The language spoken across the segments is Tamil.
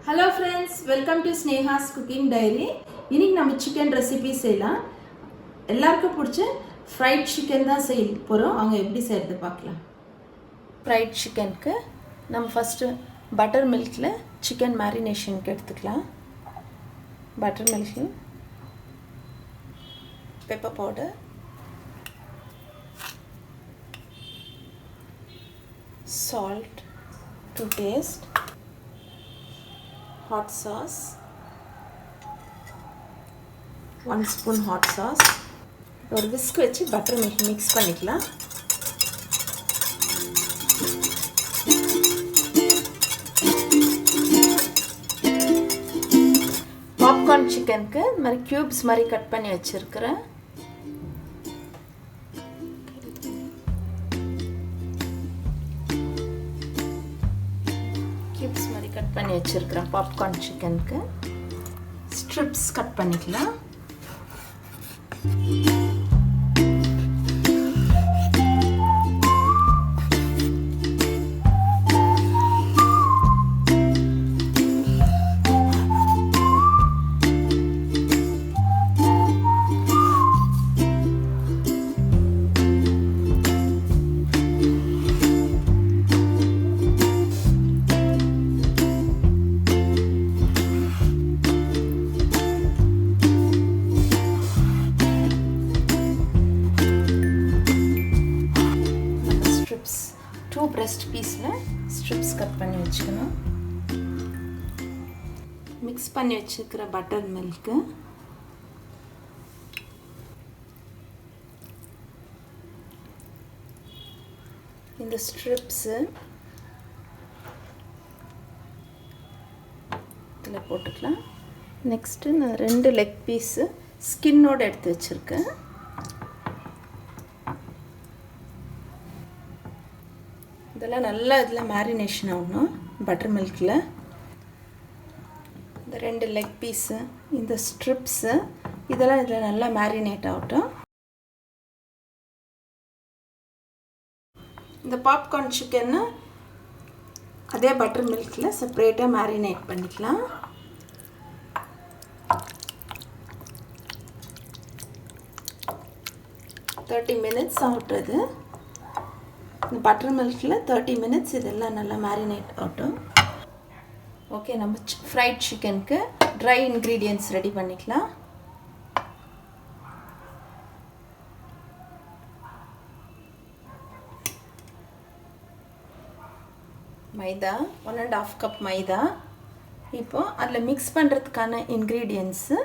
Hello friends, welcome to Sneha's cooking diary. இன்னைக்கு நம்ம chicken recipe செய்யலாம். எல்லாருக்கும் பிடிச்ச fried chicken தான் செய்ய போறோம். அவங்க எப்படி செய்யறது பார்க்கலாம். Fried chickenக்கு நம்ம first butter milkல chicken marinationக்கு எடுத்துக்கலாம். Butter milk, pepper powder, salt to taste, hot sauce, 1 spoon hot sauce. ஒரு whisk வச்சு பட்டர் மில்க் மிக்ஸ் பண்ணிக்கலாம். பாப்கார்ன் சிக்கனுக்கு இந்த மாதிரி கியூப்ஸ் மாதிரி கட் பண்ணி வச்சிருக்கிறேன். கியூப்ஸ் மாதிரி கட் பண்ணி வச்சிருக்கிறேன் பாப்கார்ன் சிக்கனுக்கு. ஸ்ட்ரிப்ஸ் கட் பண்ணிக்கலாம். Two breast pieceல strips கட் பண்ணி வச்சுக்கணும். மிக்ஸ் பண்ணி வச்சிருக்கிற பட்டர் மில்க், இந்த ஸ்ட்ரிப்ஸ் இதில் போட்டுக்கலாம். நெக்ஸ்ட்டு நான் 2 லெக் பீஸு ஸ்கின்னோடு எடுத்து வச்சுருக்கேன். இதெல்லாம் நல்லா இதில் மேரினேஷன் ஆகணும் பட்டர் மில்கில். இந்த 2 லெக் பீஸு, இந்த ஸ்ட்ரிப்ஸு, இதெல்லாம் இதில் நல்லா மேரினேட் ஆகட்டும். இந்த பாப்கார்ன் சிக்கனை அதே பட்டர் மில்கில் செப்பரேட்டாக மேரினேட் பண்ணிக்கலாம். $30 minutes ஆகுறது. இந்த பட்டர் மில்கில் 30 minutes இதெல்லாம் நல்லா மேரினேட் ஆகட்டும். ஓகே, நம்ம ஃப்ரைட் சிக்கனுக்கு ட்ரை இன்க்ரீடியன்ட்ஸ் ரெடி பண்ணிக்கலாம். மைதா 1.5 கப் மைதா. இப்போது அதில் மிக்ஸ் பண்ணுறதுக்கான இன்க்ரீடியன்ட்ஸு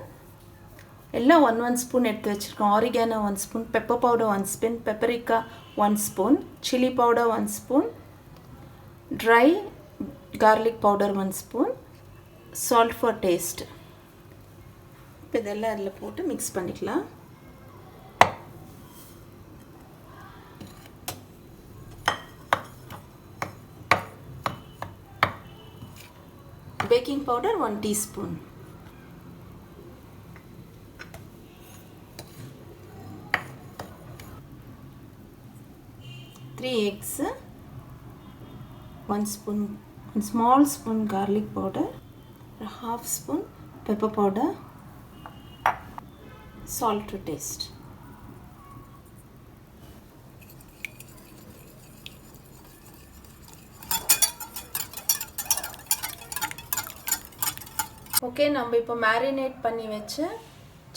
எல்லாம் 1 ஸ்பூன் எடுத்து வச்சுருக்கோம். Oregano 1 spoon, pepper powder 1 spoon, பெப்பரிக்கா 1 spoon, chilli powder 1 spoon, try garlic powder 1 spoon, salt for taste. இப்போ இதெல்லாம் அதில் போட்டு மிக்ஸ் பண்ணிக்கலாம். Baking powder 1 teaspoon, three eggs, 1 spoon, 1 small spoon garlic powder, a half spoon pepper powder, salt to taste. Okay, நம்ம இப்போ மேரினேட் பண்ணி வச்சு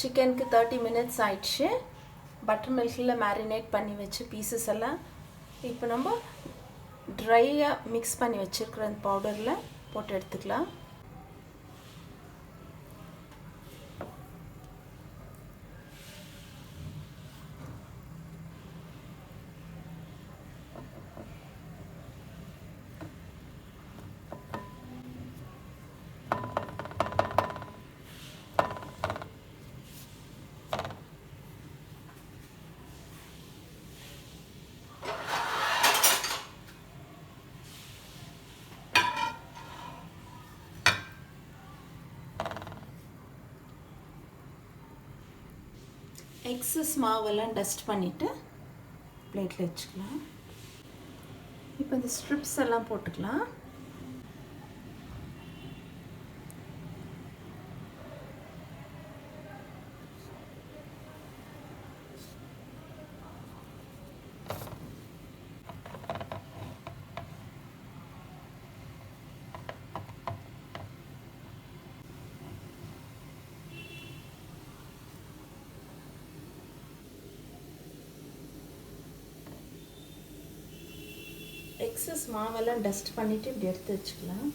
சிக்கனுக்கு 30 minutes ஆயிடுச்சு. பட்டர் மில்கில் மேரினேட் பண்ணி வச்சு பீசஸ் எல்லாம் இப்போ நம்ம ட்ரையாக மிக்ஸ் பண்ணி வச்சுருக்கிற அந்த பவுடரில் போட்டு எடுத்துக்கலாம். எக்ஸஸ் மாவெல்லாம் டஸ்ட் பண்ணிவிட்டு பிளேட்டில் வச்சுக்கலாம். இப்போ இந்த ஸ்ட்ரிப்ஸ் எல்லாம் போட்டுக்கலாம். எக்ஸஸ் மாவெல்லாம் டஸ்ட் பண்ணிவிட்டு இப்படி எடுத்து வச்சுக்கலாம்.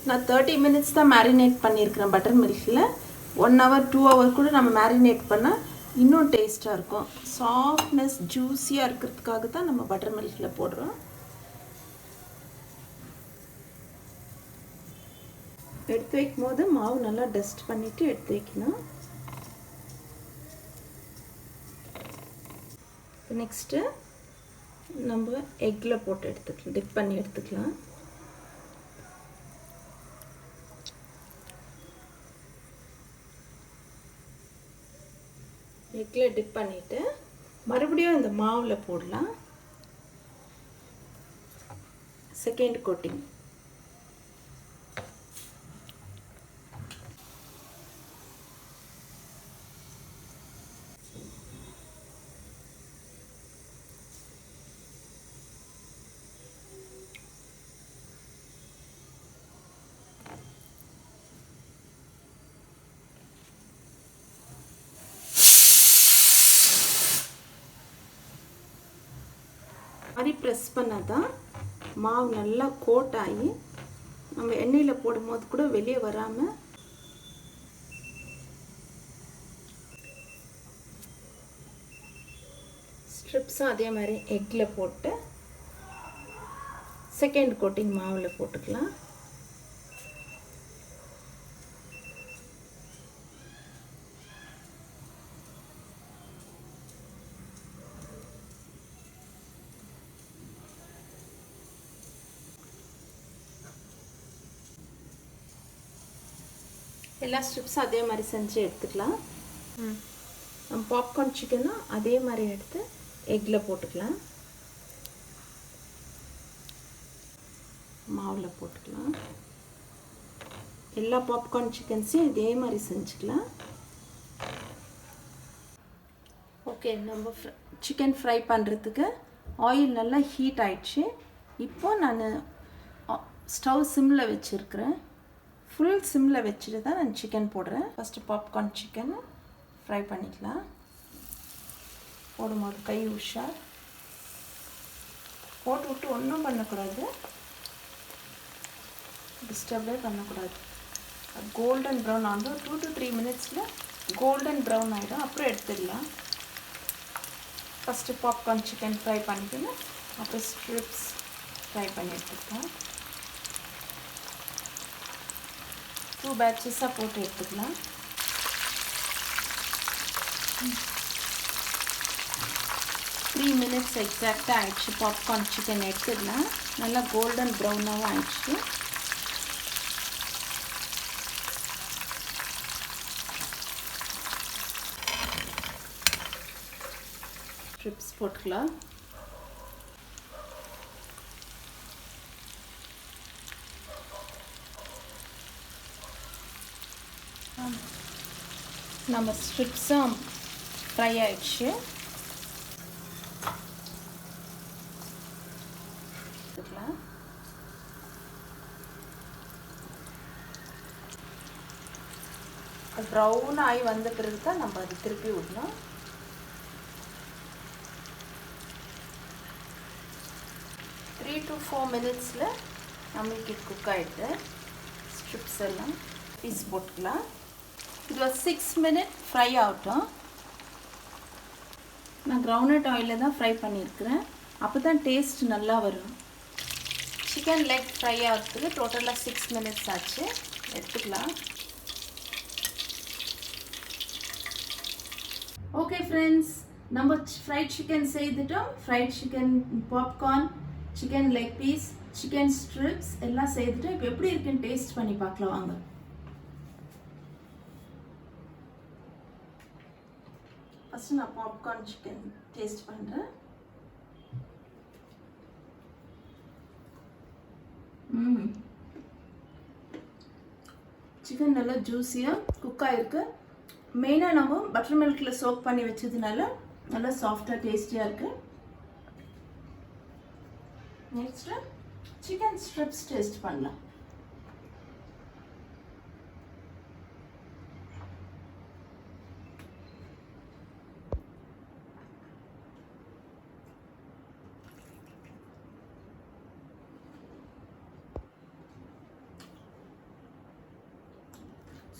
நான் 30 minutes தான் மேரினேட் பண்ணியிருக்கிறேன் பட்டர் மில்கில். 1 hour 2 hour கூட நம்ம மேரினேட் பண்ணால் இன்னும் டேஸ்ட்டாக இருக்கும். சாஃப்ட்னஸ் ஜூஸியாக இருக்கிறதுக்காக தான் நம்ம பட்டர் மில்கில் போடுறோம். எடுத்து வைக்கும் போது மாவு நல்லா டஸ்ட் பண்ணிவிட்டு எடுத்து வைக்கணும். நெக்ஸ்ட்டு நம்ம எக்கில் போட்டு எடுத்துக்கலாம், டிப் பண்ணி எடுத்துக்கலாம். எக்கில் டிப் பண்ணிவிட்டு மறுபடியும் இந்த மாவில் போடலாம். Second coating. மாதிரி ப்ரெஸ் பண்ணால் தான் மாவு நல்லா கோட் ஆகி நம்ம எண்ணெயில் போடும்போது கூட வெளியே வராமல் ஸ்ட்ரிப்ஸும் அதே மாதிரி எக்கில் போட்டு செகண்ட் கோட்டிங் மாவில் போட்டுக்கலாம். எல்லா ஸ்ட்ரிப்ஸும் அதே மாதிரி செஞ்சு எடுத்துக்கலாம். நம்ம பாப்கார்ன் சிக்கனும் அதே மாதிரி எடுத்து எக்கில் போட்டுக்கலாம். மாவில் போட்டுக்கலாம். எல்லா பாப்கார்ன் சிக்கன்ஸையும் இதே மாதிரி செஞ்சுக்கலாம். ஓகே, நம்ம சிக்கன் ஃப்ரை பண்ணுறதுக்கு ஆயில் நல்லா ஹீட் ஆயிடுச்சு. இப்போது நான் ஸ்டவ் சிம்மில் வச்சுருக்கிறேன். ஃபுல் சிம்மில் வச்சுட்டு தான் நான் சிக்கன் போடுறேன். ஃபஸ்ட்டு பாப்கார்ன் சிக்கன் ஃப்ரை பண்ணிக்கலாம். போடும்போது கை உஷார் போட்டு விட்டு ஒன்றும் பண்ணக்கூடாது, டிஸ்டர்பே பண்ணக்கூடாது. கோல்டன் ப்ரௌன் ஆகும். 2 to 3 minutesல கோல்டன் ப்ரௌன் ஆகிடும். அப்புறம் எடுத்துடலாம். ஃபஸ்ட்டு பாப்கார்ன் சிக்கன் ஃப்ரை பண்ணிக்கணும். அப்புறம் ஸ்ட்ரிப்ஸ் ஃப்ரை பண்ணி எடுத்துக்கலாம். 2 batches போட்டு எடுத்துக்கலாம். த்ரீ மினிட்ஸ் எக்ஸாக்டாக ஆயிடுச்சு. பாப்கார்ன் சிக்கன் எடுத்துடலாம். நல்லா கோல்டன் ப்ரௌனாகவும் ஆயிடுச்சு. ஸ்ட்ரிப்ஸ் போட்டுக்கலாம். நம்ம ஸ்ட்ரிப்ஸும் ஃப்ரை ஆயிடுச்சு. ப்ரௌன் ஆகி வந்த பிறகு தான் நம்ம அது திருப்பி விடணும். த்ரீ to 4 minutesல நம்மளுக்கு இது குக் ஆகிடுது. ஸ்ட்ரிப்ஸ் எல்லாம் பீஸ் போட்டுக்கலாம். இது ஒரு 6 minutes ஃப்ரை ஆகட்டும். நான் கிரவுண்ட்நட் ஆயிலில் தான் ஃப்ரை பண்ணியிருக்கிறேன். அப்போ தான் டேஸ்ட் நல்லா வரும். சிக்கன் லெக் ஃப்ரை ஆகிறதுக்கு டோட்டலாக 6 minutes ஆச்சு. எடுத்துக்கலாம். ஓகே ஃப்ரெண்ட்ஸ், நம்ம ஃப்ரைட் சிக்கன் செய்துட்டோம். Fried chicken popcorn, chicken leg piece, chicken strips எல்லாம் செய்துட்டோம். இப்போ எப்படி இருக்குன்னு டேஸ்ட் பண்ணி பார்க்கலாம் வாங்க. ஃபஸ்ட்டு நான் பாப்கார்ன் சிக்கன் டேஸ்ட் பண்ணுறேன். சிக்கன் நல்லா ஜூஸியாக குக் ஆகிருக்கு. மெயினாக நம்ம பட்டர் மில்கில் சோக் பண்ணி வச்சதுனால நல்லா சாஃப்டாக டேஸ்டியாக இருக்குது. நெக்ஸ்ட்டு சிக்கன் ஸ்ட்ரிப்ஸ் டேஸ்ட் பண்ணலாம்.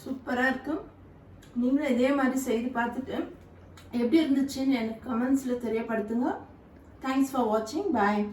சூப்பராக இருக்கும். நீங்களும் இதே மாதிரி செய்து பார்த்துட்டு எப்படி இருந்துச்சுன்னு எனக்கு கமெண்ட்ஸில் தெரியப்படுத்துங்க. தேங்க்ஸ் ஃபார் வாட்சிங். பாய்.